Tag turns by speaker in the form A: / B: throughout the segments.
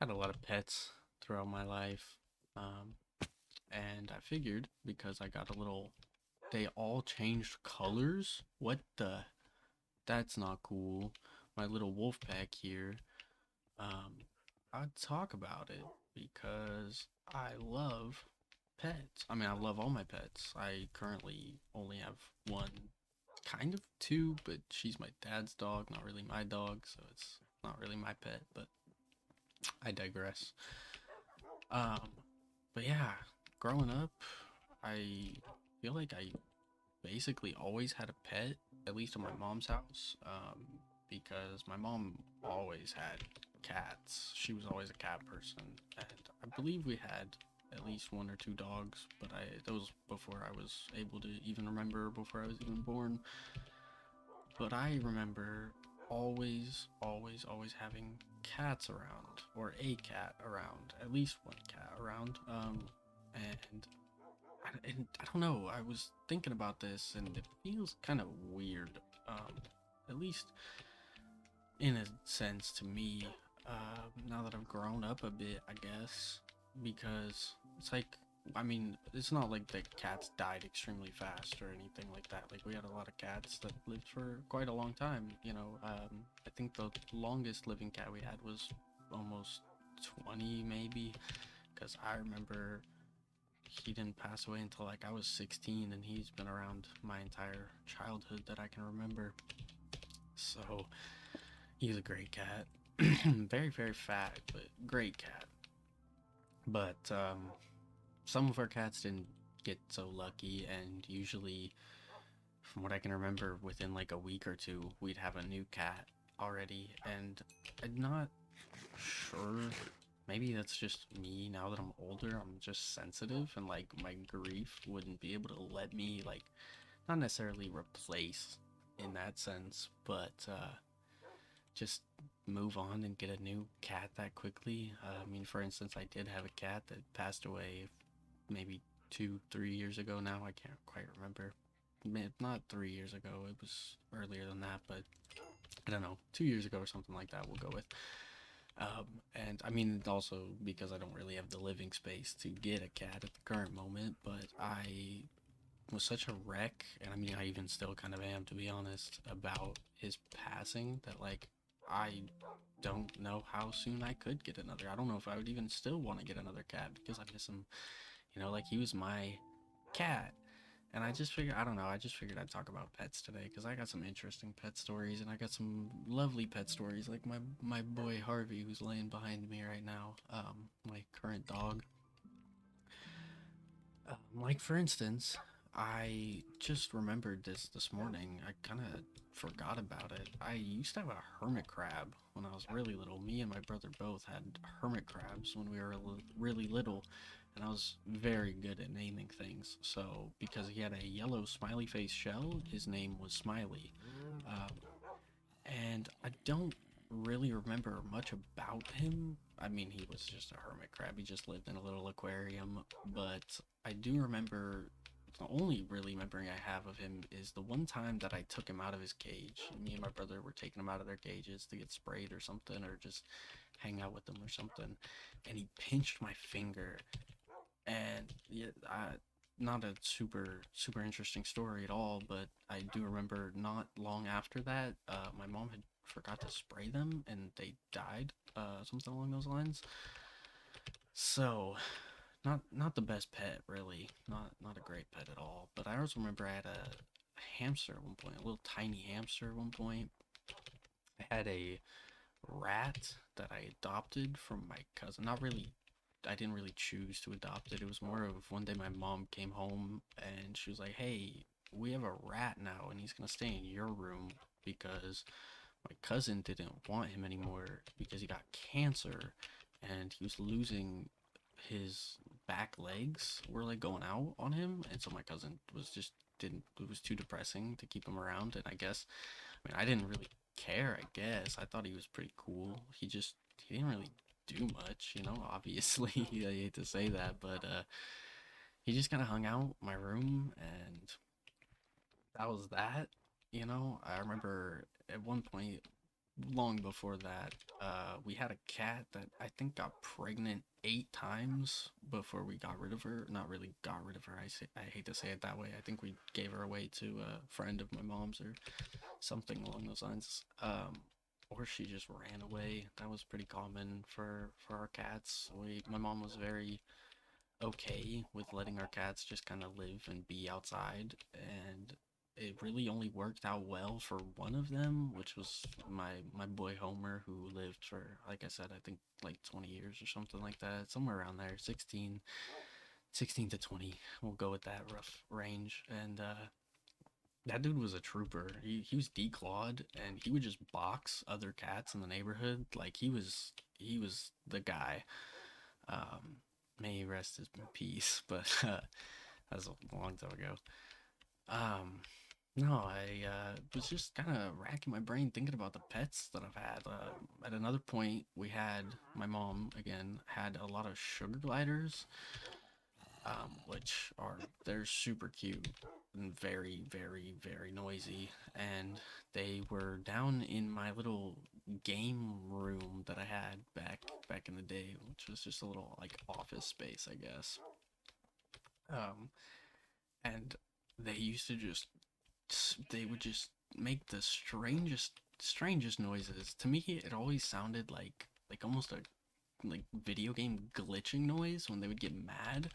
A: Had a lot of pets throughout my life. Um, and I figured because I got a little, they all changed colors. What the? That's not cool. My little wolf pack here. Um, I'd talk about it because I love pets. I mean, I love all my pets. I currently only have one, kind of two, but she's my dad's dog, not really my dog, so it's not really my pet, but I digress. Um, but yeah, growing up, I feel like I basically always had a pet, at least in my mom's house, because my mom always had cats. She was always a cat person, and I believe we had at least one or two dogs, but that was before I was able to even remember, before I was even born. But I remember always having cats around, or a cat around, at least one cat around. And I don't know. I was thinking about this, and it feels kind of weird. At least in a sense to me. Now that I've grown up a bit, I guess, because it's like, I mean, it's not like the cats died extremely fast or anything like that. Like, we had a lot of cats that lived for quite a long time. I think the longest living cat we had was almost 20, maybe, because I remember he didn't pass away until like I was 16, and he's been around my entire childhood that I can remember. So he's a great cat. Very fat, but great cat. But some of our cats didn't get so lucky, and usually, from what I can remember, within like a week or two, we'd have a new cat already. And I'm not sure. Maybe that's just me now that I'm older. I'm just sensitive, and like my grief wouldn't be able to let me, like, not necessarily replace in that sense, but just move on and get a new cat that quickly. I mean, for instance, I did have a cat that passed away maybe 2, 3 years ago now. I can't quite remember. Not 3 years ago, it was earlier than that, but I don't know, 2 years ago or something like that, we'll go with. And I mean, also because I don't really have the living space to get a cat at the current moment, but I was such a wreck, and I mean, I even still kind of am, to be honest, about his passing, that like I don't know how soon I could get another. I don't know if I would even still want to get another cat because I miss him. Like he was my cat. And I just figured, I don't know, I just figured I'd talk about pets today because I got some interesting pet stories, and I got some lovely pet stories, like my boy Harvey, who's laying behind me right now, my current dog. Like, for instance, I just remembered this morning. I kind of forgot about it. I used to have a hermit crab when I was really little. Me and my brother both had hermit crabs when we were really little, and I was very good at naming things. So, because he had a yellow smiley face shell, his name was Smiley. Um, and I don't really remember much about him. I mean, he was just a hermit crab. He just lived in a little aquarium. But I do remember, the only really memory I have of him is the one time that I took him out of his cage. Me and my brother were taking him out of their cages to get sprayed or something, or just hang out with them or something. And he pinched my finger. And yeah, not a super interesting story at all, but I do remember not long after that, my mom had forgot to spray them and they died, something along those lines. So, not the best pet, really. Not a great pet at all. But I also remember I had a hamster at one point, a little tiny hamster at one point. I had a rat that I adopted from my cousin. Not really, I didn't really choose to adopt it. It was more of one day my mom came home and she was like, "Hey, we have a rat now, and he's gonna stay in your room because my cousin didn't want him anymore because he got cancer, and he was losing his back legs were like going out on him, and so my cousin was just didn't it was too depressing to keep him around. And I didn't really care. I guess I thought he was pretty cool. He didn't really do much, obviously. I hate to say that, but he just kind of hung out in my room, and that was that. I remember at one point long before that, we had a cat that I think got pregnant 8 times before we got rid of her. Not really got rid of her. I hate to say it that way. I think we gave her away to a friend of my mom's or something along those lines. Or she just ran away. That was pretty common for our cats. My mom was very okay with letting our cats just kind of live and be outside, and it really only worked out well for one of them, which was my boy Homer, who lived for, like I said, I think like 20 years or something like that, somewhere around there, 16 to 20. We'll go with that rough range. And that dude was a trooper. He was declawed, and he would just box other cats in the neighborhood. Like he was the guy. Um, may he rest his peace. But that was a long time ago. Um, no, I was just kind of racking my brain thinking about the pets that I've had. At another point, we had my mom again had a lot of sugar gliders, which are they're super cute and very, very, very noisy. And they were down in my little game room that I had back in the day, which was just a little like office space, I guess. Um, and they used to just they would just make the strangest noises. To me, it always sounded like almost a like video game glitching noise when they would get mad.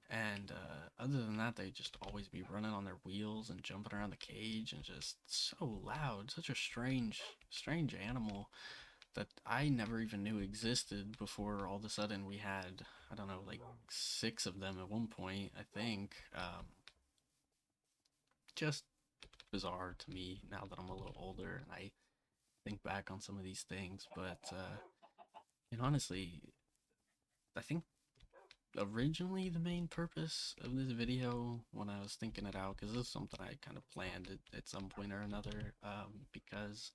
A: And other than that, they'd just always be running on their wheels and jumping around the cage and just so loud. Such a strange animal that I never even knew existed before all of a sudden we had, I don't know, like 6 of them at one point, I think. Just bizarre to me now that I'm a little older and I think back on some of these things. But, and honestly, I think originally the main purpose of this video when I was thinking it out, because this is something I kind of planned at some point or another, because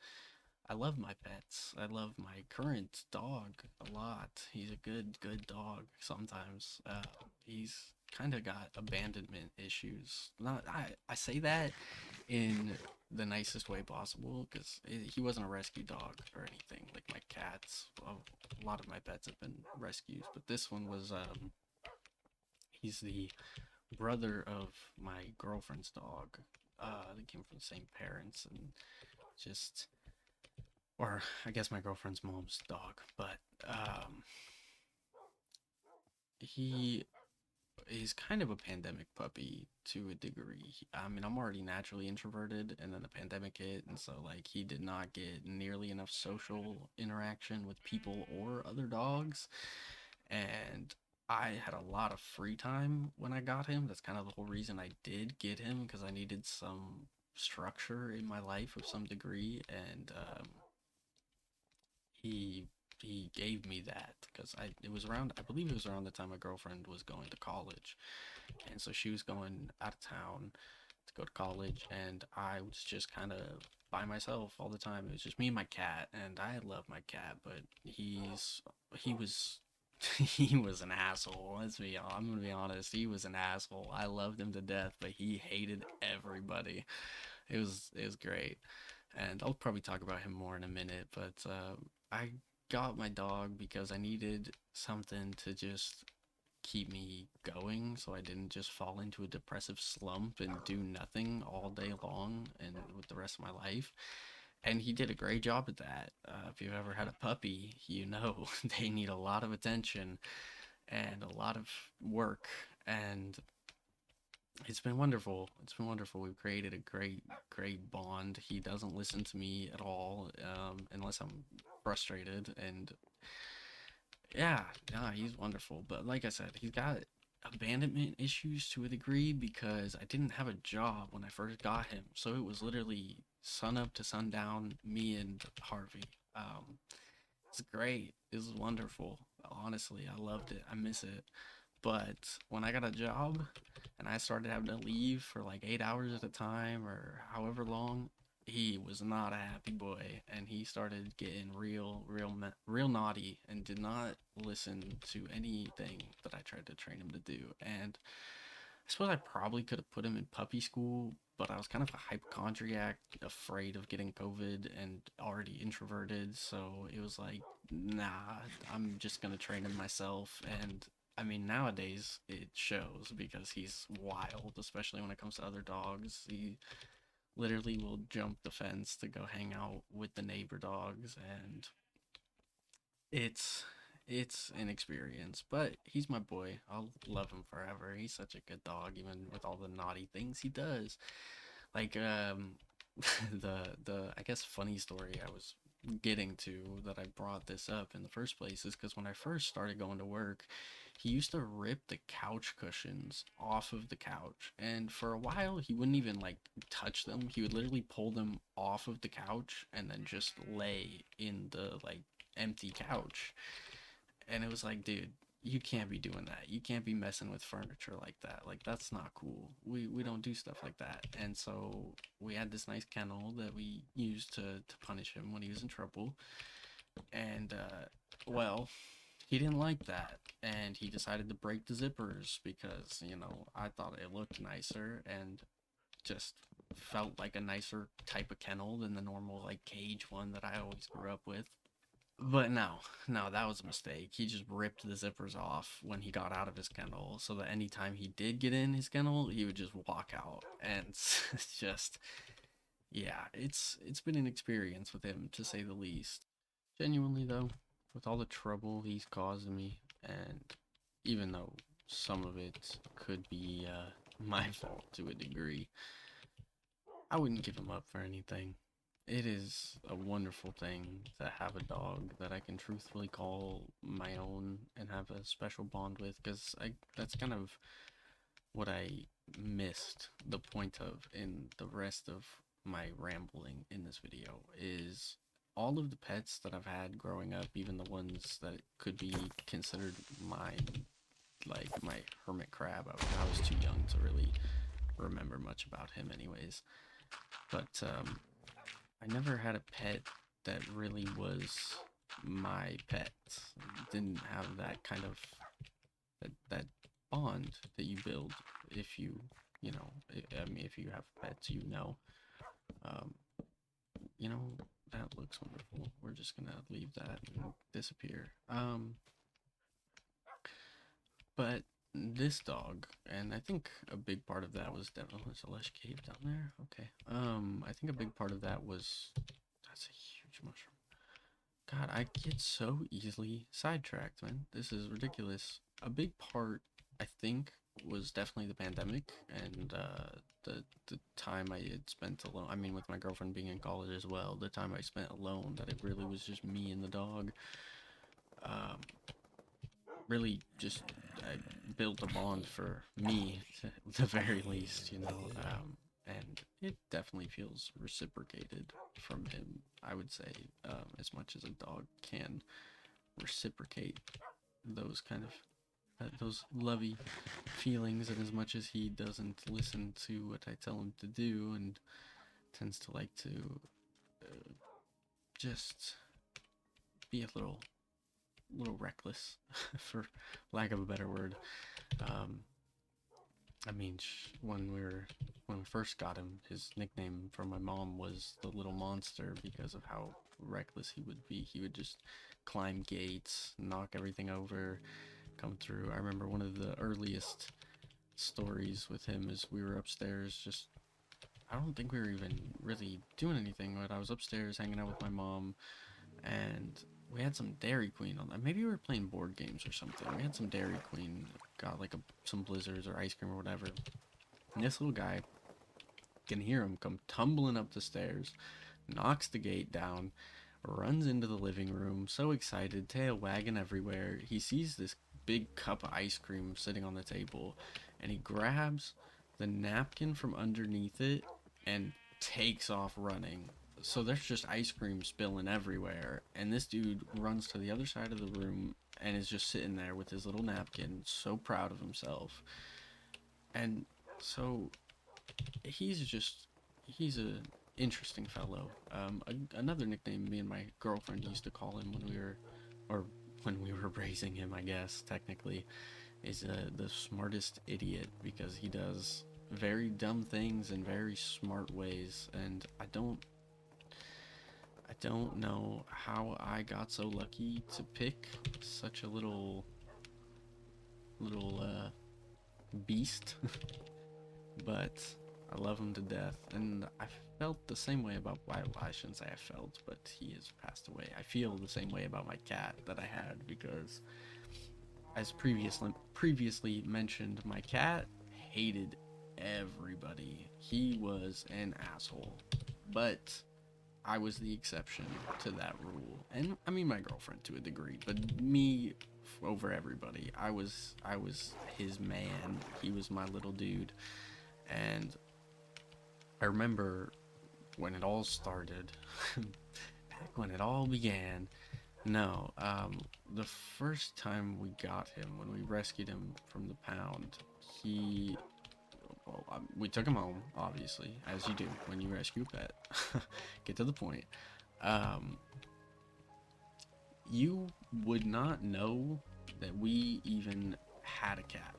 A: I love my pets. I love my current dog a lot. He's a good dog sometimes. He's kind of got abandonment issues. Not I say that in the nicest way possible because he wasn't a rescue dog or anything like my cats. Well, a lot of my pets have been rescues, but this one was he's the brother of my girlfriend's dog. They came from the same parents and just, or I guess my girlfriend's mom's dog, but he is kind of a pandemic puppy to a degree. I mean, I'm already naturally introverted, and then the pandemic hit, and so like he did not get nearly enough social interaction with people or other dogs, and I had a lot of free time when I got him. That's kind of the whole reason I did get him because I needed some structure in my life of some degree, and he he gave me that because I it was around I believe it was around the time my girlfriend was going to college, and so she was going out of town to go to college, and I was just kind of by myself all the time. It was just me and my cat, and I love my cat, but he was he was an asshole. I'm gonna be honest. He was an asshole. I loved him to death, but he hated everybody. It was great, and I'll probably talk about him more in a minute. But I got my dog because I needed something to just keep me going, so I didn't just fall into a depressive slump and do nothing all day long and with the rest of my life. And he did a great job at that. If you've ever had a puppy, you know they need a lot of attention and a lot of work, and it's been wonderful. It's been wonderful. We've created a great bond. He doesn't listen to me at all, unless I'm frustrated. And yeah, yeah, he's wonderful. But like I said, he's got abandonment issues to a degree because I didn't have a job when I first got him. So it was literally sun up to sundown, me and Harvey. It's great. It was wonderful. Honestly, I loved it. I miss it. But when I got a job and I started having to leave for like 8 hours at a time or however long, he was not a happy boy, and he started getting real naughty and did not listen to anything that I tried to train him to do. And suppose I probably could have put him in puppy school, but I was kind of a hypochondriac, afraid of getting COVID and already introverted. So it was like, nah, I'm just gonna train him myself. And I mean, nowadays it shows because he's wild, especially when it comes to other dogs. He literally will jump the fence to go hang out with the neighbor dogs, and it's it's an experience, but he's my boy. I'll love him forever. He's such a good dog, even with all the naughty things he does. Like the I guess funny story I was getting to that I brought this up in the first place is because when I first started going to work, he used to rip the couch cushions off of the couch, and for a while he wouldn't even like touch them. He would literally pull them off of the couch and then just lay in the like empty couch. And it was like, dude, you can't be doing that. You can't be messing with furniture like that. Like that's not cool. We don't do stuff like that. And so we had this nice kennel that we used to punish him when he was in trouble. And well, he didn't like that, and he decided to break the zippers because I thought it looked nicer and just felt like a nicer type of kennel than the normal like cage one that I always grew up with. But no, no, that was a mistake. He just ripped the zippers off when he got out of his kennel, so that anytime he did get in his kennel, he would just walk out. And it's just, yeah, it's been an experience with him to say the least. Genuinely though, with all the trouble he's caused me, and even though some of it could be my fault to a degree, I wouldn't give him up for anything. It is a wonderful thing to have a dog that I can truthfully call my own and have a special bond with, because I that's kind of what I missed the point of in the rest of my rambling in this video is all of the pets that I've had growing up, even the ones that could be considered mine, like my hermit crab. I was too young to really remember much about him anyways. But I never had a pet that really was my pet. Didn't have that kind of that bond that you build if I mean, if you have pets, um, you know, that looks wonderful. We're just gonna leave that and disappear. But this dog, and I think a big part of that was definitely there's a lush cave down there. Okay. I think a big part of that was that's a huge mushroom. God, I get so easily sidetracked, man. This is ridiculous. A big part, I think, was definitely the pandemic and the time I had spent alone. I mean, with my girlfriend being in college as well, the time I spent alone, that it really was just me and the dog. Um, really just I built a bond for me to the very least, and it definitely feels reciprocated from him. I would say as much as a dog can reciprocate those kind of those lovey feelings, and as much as he doesn't listen to what I tell him to do and tends to like to uh, just be a little reckless for lack of a better word. um, I mean, when we first got him, his nickname from my mom was the little monster because of how reckless he would be. He would just climb gates, knock everything over, come through. I remember one of the earliest stories with him is we were upstairs just I don't think we were even really doing anything, but I was upstairs hanging out with my mom, and we had some Dairy Queen on that. Maybe we were playing board games or something. We had some Dairy Queen, got like some blizzards or ice cream or whatever. And this little guy can hear him come tumbling up the stairs, knocks the gate down, runs into the living room, so excited, tail wagging everywhere. He sees this big cup of ice cream sitting on the table, and he grabs the napkin from underneath it and takes off running. So there's just ice cream spilling everywhere, and this dude runs to the other side of the room and is just sitting there with his little napkin, so proud of himself. And so he's a interesting fellow. Another nickname me and my girlfriend used to call him when we were raising him, I guess technically, is the smartest idiot because he does very dumb things in very smart ways, and I don't know how I got so lucky to pick such a little beast, but I love him to death, and I felt the same way about, well, I shouldn't say I felt, but he has passed away. I feel the same way about my cat that I had because, as previously mentioned, my cat hated everybody. He was an asshole, but I was the exception to that rule. And I mean my girlfriend to a degree, but me over everybody. I was his man. He was my little dude. And I remember when it all started, back when it all began. No, the first time we got him, when we rescued him from the pound, he, well, we took him home, obviously, as you do when you rescue a pet. Get to the point. Um, you would not know that we even had a cat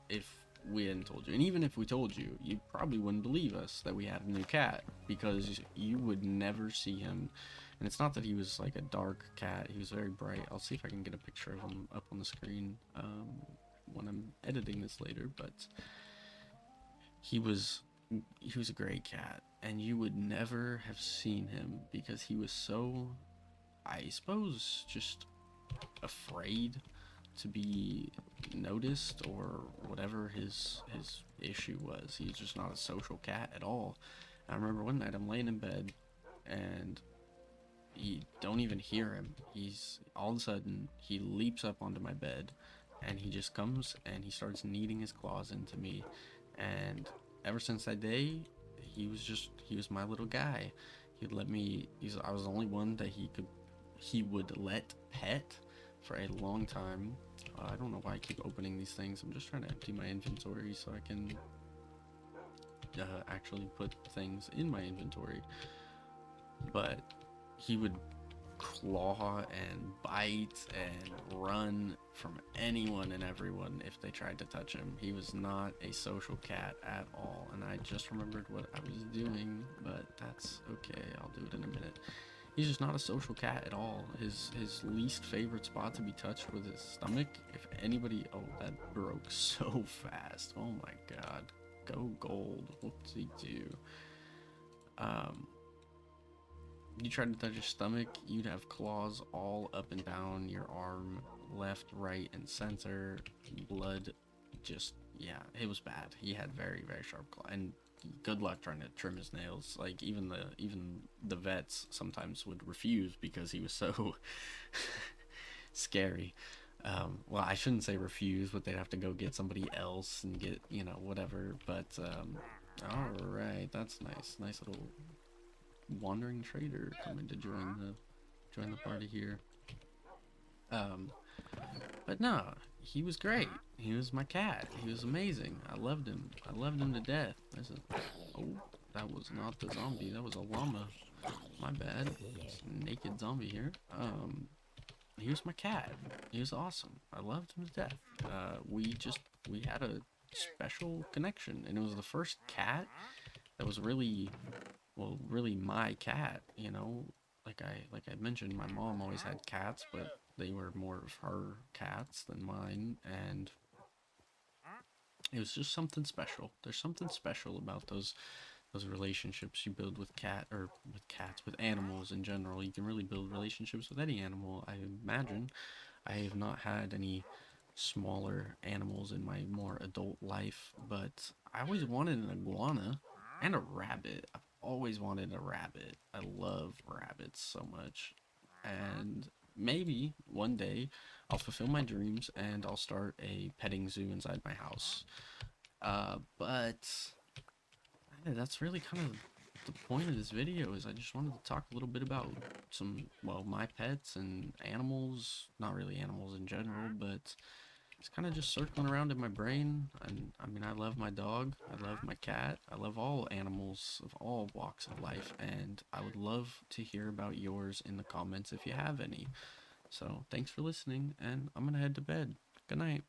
A: if we hadn't told you. And even if we told you, you probably wouldn't believe us that we had a new cat because you would never see him. And it's not that he was like a dark cat, he was very bright. I'll see if I can get a picture of him up on the screen when I'm editing this later, but he was he was a great cat, and you would never have seen him because he was so, I suppose, just afraid to be noticed or whatever his issue was. He's just not a social cat at all. I remember one night I'm laying in bed and you don't even hear him. He's all of a sudden he leaps up onto my bed and he just comes and he starts kneading his claws into me. And ever since that day, he was my little guy. He'd let me. I was the only one that he would let pet for a long time. I don't know why I keep opening these things. I'm just trying to empty my inventory so I can actually put things in my inventory. But he would claw and bite and run from anyone and everyone if they tried to touch him. He was not a social cat at all, and I just remembered what I was doing, but that's okay. I'll do it in a minute. He's just not a social cat at all. His least favorite spot to be touched was his stomach. If anybody, oh, that broke so fast. Oh my god. Go gold. Whoopsie do. Um, you tried to touch his stomach, you'd have claws all up and down your arm, left, right, and center. Blood, just, yeah, it was bad. He had very, very sharp claws, and good luck trying to trim his nails. Like even the vets sometimes would refuse because he was so scary. Well, I shouldn't say refuse, but they'd have to go get somebody else and get, whatever. But all right, that's nice. Nice little wandering trader coming to join the party here. Um, but no, he was great. He was my cat. He was amazing. I loved him. I loved him to death. Oh, that was not the zombie. That was a llama. My bad. It's a naked zombie here. He was my cat. He was awesome. I loved him to death. We had a special connection, and it was the first cat that was really, well, really my cat, like I mentioned, my mom always had cats, but they were more of her cats than mine, and it was just something special. There's something special about those relationships you build with cats, with animals in general. You can really build relationships with any animal, I imagine. I have not had any smaller animals in my more adult life, but I always wanted an iguana and a rabbit. I've always wanted a rabbit. I love rabbits so much. And maybe one day I'll fulfill my dreams and I'll start a petting zoo inside my house. But that's really kind of the point of this video. Is I just wanted to talk a little bit about well, my pets and animals. Not really animals in general, but it's kind of just circling around in my brain. And I mean, I love my dog, I love my cat, I love all animals of all walks of life, and I would love to hear about yours in the comments if you have any. So thanks for listening, and I'm gonna head to bed. Good night.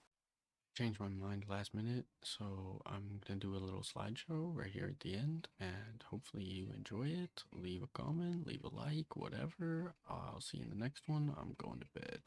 A: changed my mind last minute, so I'm gonna do a little slideshow right here at the end, and hopefully you enjoy it. Leave a comment, leave a like, whatever. I'll see you in the next one. I'm going to bed.